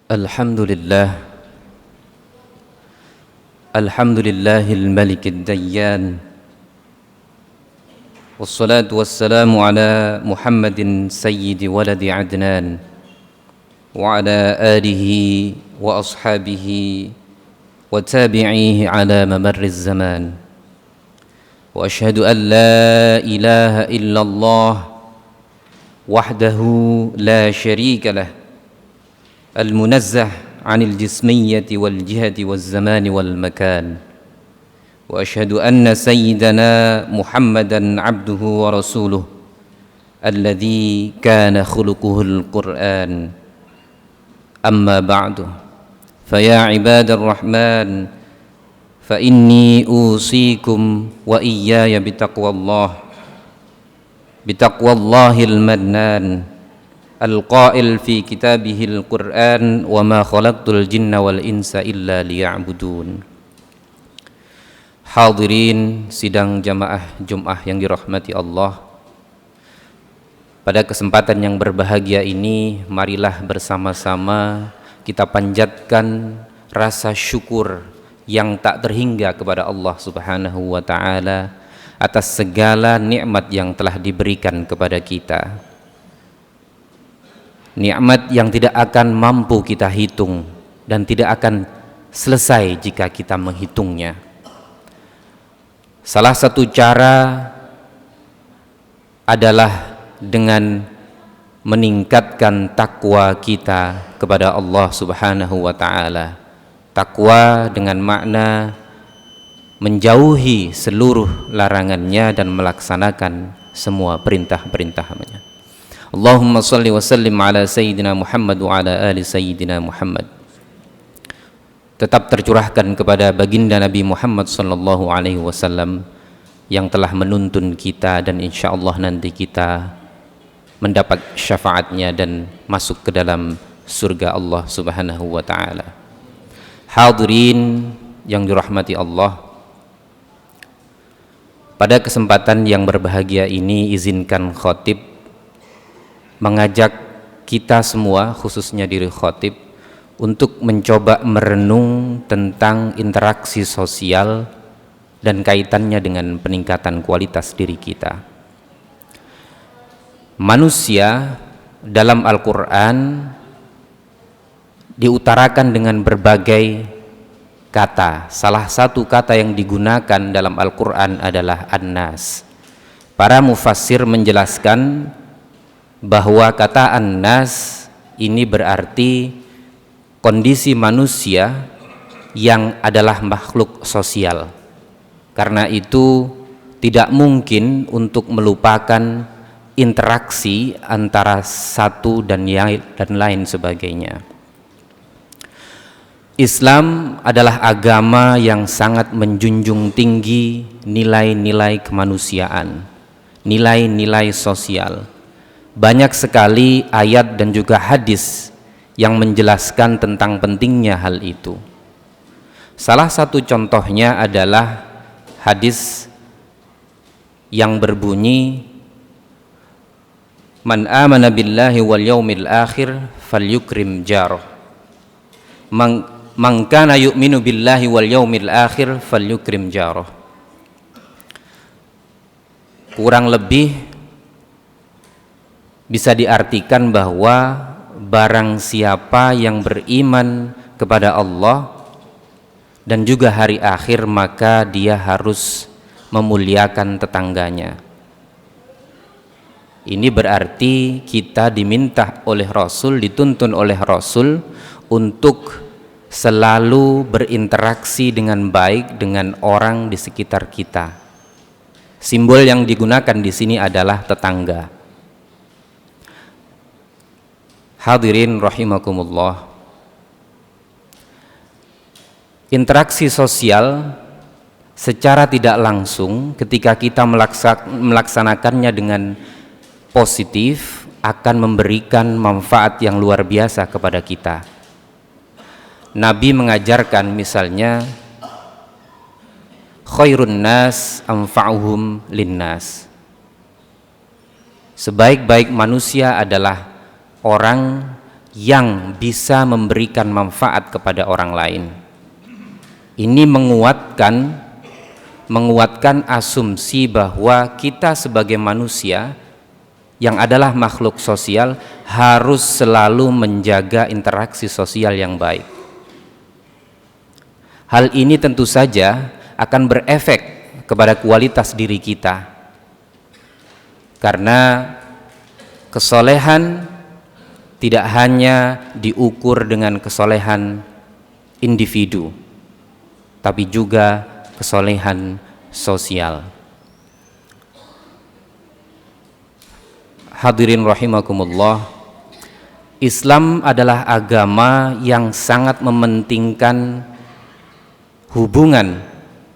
Alhamdulillah, Alhamdulillahil Malikid Dayyan, wassalatu wassalamu ala Muhammadin sayyidi waladi Adnan, wa ala alihi wa ashabihi wa tabi'ihi ala mamarriz zaman. Wa ashhadu an la ilaha illallah wahdahu la syarika lah, المنزه عن الجسمية والجهة والزمان والمكان. وأشهد أن سيدنا محمدًا عبده ورسوله الذي كان خلقه القرآن. أما بعد، فيا عباد الرحمن، فإني أوصيكم وإياي بتقوى الله المنان القائل في كتابه القرآن وما خلقت الجن والإنس إلا ليعبدون. Hadirin sidang jamaah Jum'ah yang dirahmati Allah, pada kesempatan yang berbahagia ini marilah bersama-sama kita panjatkan rasa syukur yang tak terhingga kepada Allah Subhanahu wa ta'ala atas segala nikmat yang telah diberikan kepada kita. Nikmat yang tidak akan mampu kita hitung dan tidak akan selesai jika kita menghitungnya. Salah satu cara adalah dengan meningkatkan takwa kita kepada Allah Subhanahu wa ta'ala. Takwa dengan makna menjauhi seluruh larangannya dan melaksanakan semua perintah-perintahnya. Allahumma salli wa sallim ala Sayyidina Muhammad wa ala ali Sayyidina Muhammad. Tetap tercurahkan kepada baginda Nabi Muhammad sallallahu alaihi wasallam yang telah menuntun kita dan insyaallah nanti kita mendapat syafaatnya dan masuk ke dalam surga Allah Subhanahu wa ta'ala. Hadirin yang dirahmati Allah, pada kesempatan yang berbahagia ini izinkan khatib mengajak kita semua, khususnya diri khatib, untuk mencoba merenung tentang interaksi sosial dan kaitannya dengan peningkatan kualitas diri kita. Manusia dalam Al-Quran diutarakan dengan berbagai kata. Salah satu kata yang digunakan dalam Al-Quran adalah an-nas. Para mufassir menjelaskan bahwa kata an-nas ini berarti kondisi manusia yang adalah makhluk sosial. Karena itu tidak mungkin untuk melupakan interaksi antara satu dan lain sebagainya. Islam adalah agama yang sangat menjunjung tinggi nilai-nilai kemanusiaan, nilai-nilai sosial. Banyak sekali ayat dan juga hadis yang menjelaskan tentang pentingnya hal itu. Salah satu contohnya adalah hadis yang berbunyi, man amana billahi wal yaumil akhir falyukrim jarah. Man kana yu'minu billahi wal yaumil akhir falyukrim jarah. Kurang lebih bisa diartikan bahwa barang siapa yang beriman kepada Allah dan juga hari akhir, maka dia harus memuliakan tetangganya. Ini berarti kita diminta oleh Rasul, dituntun oleh Rasul untuk selalu berinteraksi dengan baik dengan orang di sekitar kita. Simbol yang digunakan di sini adalah tetangga. Hadirin rahimakumullah, interaksi sosial secara tidak langsung ketika kita melaksanakannya dengan positif akan memberikan manfaat yang luar biasa kepada kita. Nabi mengajarkan misalnya, khairun nas anfa'uhum linnas. Sebaik-baik manusia adalah orang yang bisa memberikan manfaat kepada orang lain. Ini menguatkan asumsi bahwa kita sebagai manusia yang adalah makhluk sosial harus selalu menjaga interaksi sosial yang baik. Hal ini tentu saja akan berefek kepada kualitas diri kita, karena kesolehan tidak hanya diukur dengan kesolehan individu, tapi juga kesolehan sosial. Hadirin rahimakumullah, Islam adalah agama yang sangat mementingkan hubungan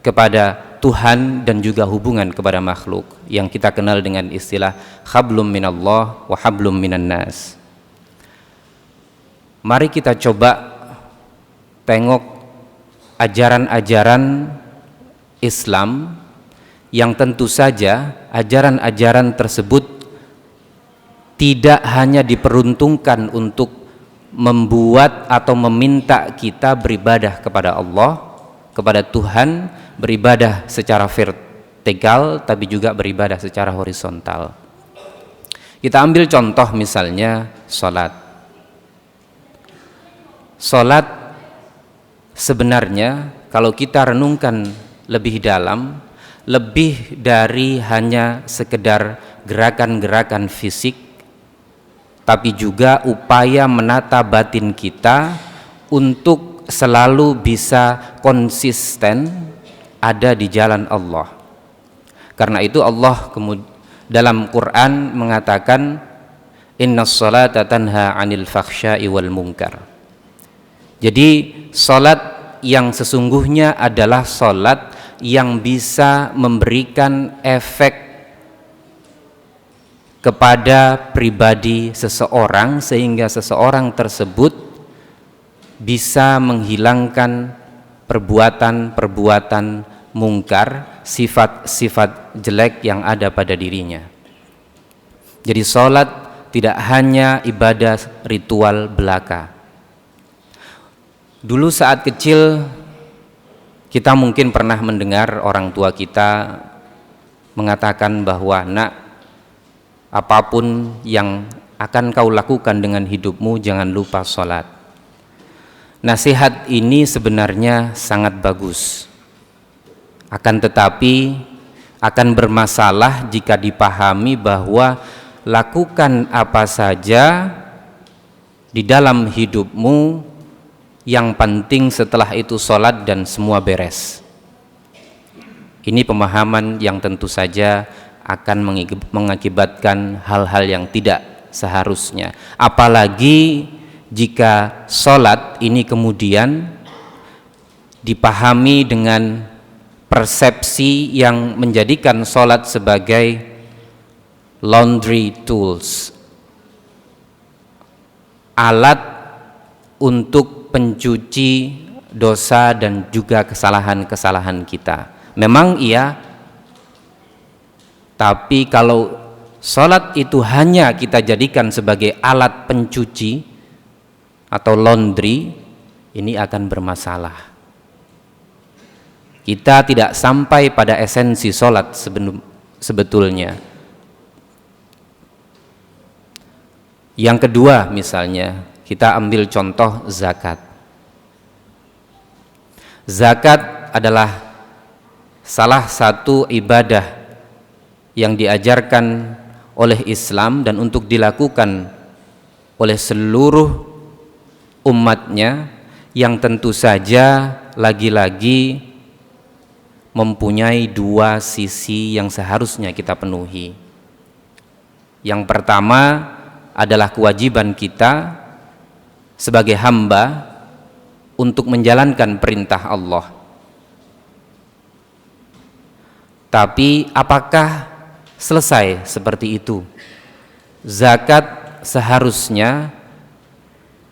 kepada Tuhan dan juga hubungan kepada makhluk, yang kita kenal dengan istilah hablum minallah wa hablum minan nas. Mari kita coba tengok ajaran-ajaran Islam yang tentu saja ajaran-ajaran tersebut tidak hanya diperuntukkan untuk membuat atau meminta kita beribadah kepada Allah, kepada Tuhan, beribadah secara vertikal, tapi juga beribadah secara horizontal. Kita ambil contoh misalnya salat. Salat sebenarnya kalau kita renungkan lebih dalam, lebih dari hanya sekedar gerakan-gerakan fisik, tapi juga upaya menata batin kita untuk selalu bisa konsisten ada di jalan Allah. Karena itu Allah dalam Quran mengatakan innas salata tanha 'anil fakhsya'i wal munkar. Jadi salat yang sesungguhnya adalah salat yang bisa memberikan efek kepada pribadi seseorang, sehingga seseorang tersebut bisa menghilangkan perbuatan-perbuatan mungkar, sifat-sifat jelek yang ada pada dirinya. Jadi salat tidak hanya ibadah ritual belaka. Dulu saat kecil kita mungkin pernah mendengar orang tua kita mengatakan bahwa nak, apapun yang akan kau lakukan dengan hidupmu jangan lupa sholat. Nasihat ini sebenarnya sangat bagus, akan tetapi akan bermasalah jika dipahami bahwa lakukan apa saja di dalam hidupmu, yang penting setelah itu sholat dan semua beres. Ini pemahaman yang tentu saja akan mengakibatkan hal-hal yang tidak seharusnya. Apalagi jika sholat ini kemudian dipahami dengan persepsi yang menjadikan sholat sebagai laundry tools, alat untuk pencuci dosa dan juga kesalahan-kesalahan kita. Memang iya, tapi kalau sholat itu hanya kita jadikan sebagai alat pencuci atau laundry, ini akan bermasalah. Kita tidak sampai pada esensi sholat sebetulnya. Yang kedua misalnya, kita ambil contoh zakat. Zakat adalah salah satu ibadah yang diajarkan oleh Islam dan untuk dilakukan oleh seluruh umatnya, yang tentu saja lagi-lagi mempunyai dua sisi yang seharusnya kita penuhi. Yang pertama adalah kewajiban kita sebagai hamba untuk menjalankan perintah Allah. Tapi apakah selesai seperti itu? Zakat seharusnya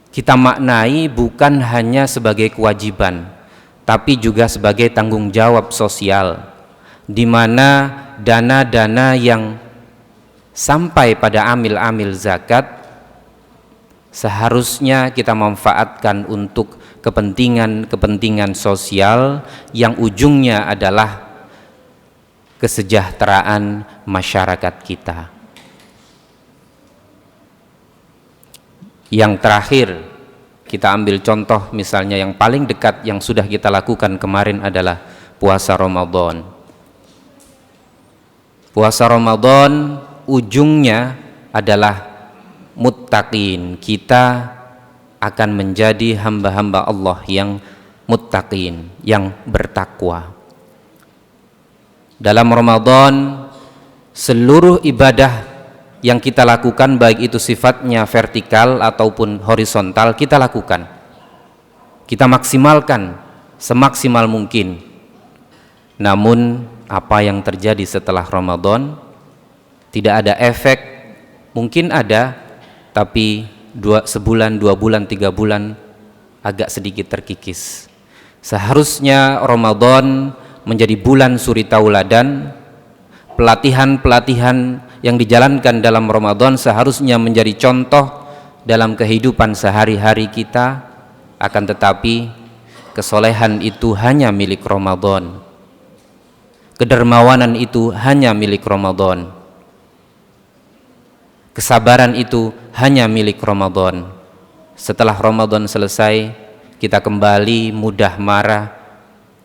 kita maknai bukan hanya sebagai kewajiban, tapi juga sebagai tanggung jawab sosial, di mana dana-dana yang sampai pada amil-amil zakat seharusnya kita manfaatkan untuk kepentingan sosial yang ujungnya adalah kesejahteraan masyarakat kita. Yang terakhir, kita ambil contoh misalnya yang paling dekat yang sudah kita lakukan kemarin adalah puasa Ramadan. Puasa Ramadan ujungnya adalah muttaqin. Kita akan menjadi hamba-hamba Allah yang muttaqin, yang bertakwa. Dalam Ramadan, seluruh ibadah yang kita lakukan, baik itu sifatnya vertikal ataupun horizontal, kita lakukan. Kita maksimalkan semaksimal mungkin. Namun apa yang terjadi setelah Ramadan? Tidak ada efek, mungkin ada, tapi sebulan, 2 bulan, 3 bulan agak sedikit terkikis. Seharusnya Ramadan menjadi bulan suri tauladan. Pelatihan-pelatihan yang dijalankan dalam Ramadan seharusnya menjadi contoh dalam kehidupan sehari-hari kita. Akan tetapi kesolehan itu hanya milik Ramadan, kedermawanan itu hanya milik Ramadan, kesabaran itu hanya milik Ramadan. Setelah Ramadan selesai, kita kembali mudah marah,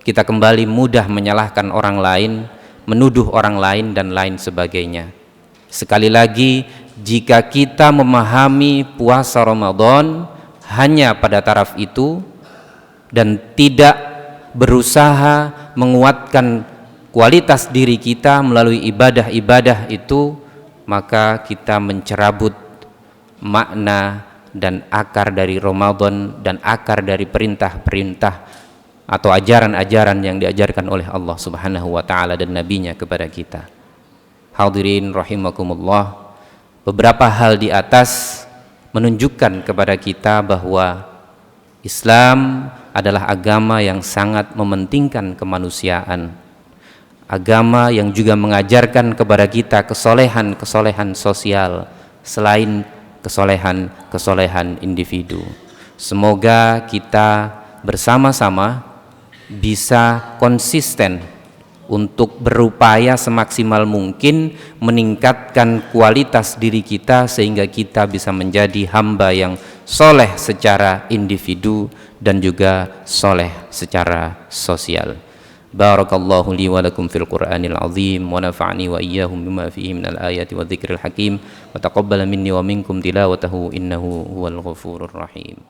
kita kembali mudah menyalahkan orang lain, menuduh orang lain dan lain sebagainya. Sekali lagi, jika kita memahami puasa Ramadan hanya pada taraf itu dan tidak berusaha menguatkan kualitas diri kita melalui ibadah-ibadah itu, maka kita mencerabut makna dan akar dari Ramadan dan akar dari perintah-perintah atau ajaran-ajaran yang diajarkan oleh Allah Subhanahu wa ta'ala dan nabinya kepada kita. Hadirin rahimakumullah, beberapa hal di atas menunjukkan kepada kita bahwa Islam adalah agama yang sangat mementingkan kemanusiaan, agama yang juga mengajarkan kepada kita kesolehan-kesolehan sosial selain kesolehan individu. Semoga kita bersama-sama bisa konsisten untuk berupaya semaksimal mungkin meningkatkan kualitas diri kita sehingga kita bisa menjadi hamba yang soleh secara individu dan juga soleh secara sosial. Barakallahu li wa lakum fil Qur'anil azim wa nafa'ani wa iyyahum bima fihi minal ayati wa dzikril hakim wa taqabbala minni wa minkum tilawatahu innahu huwal ghafurur rahim.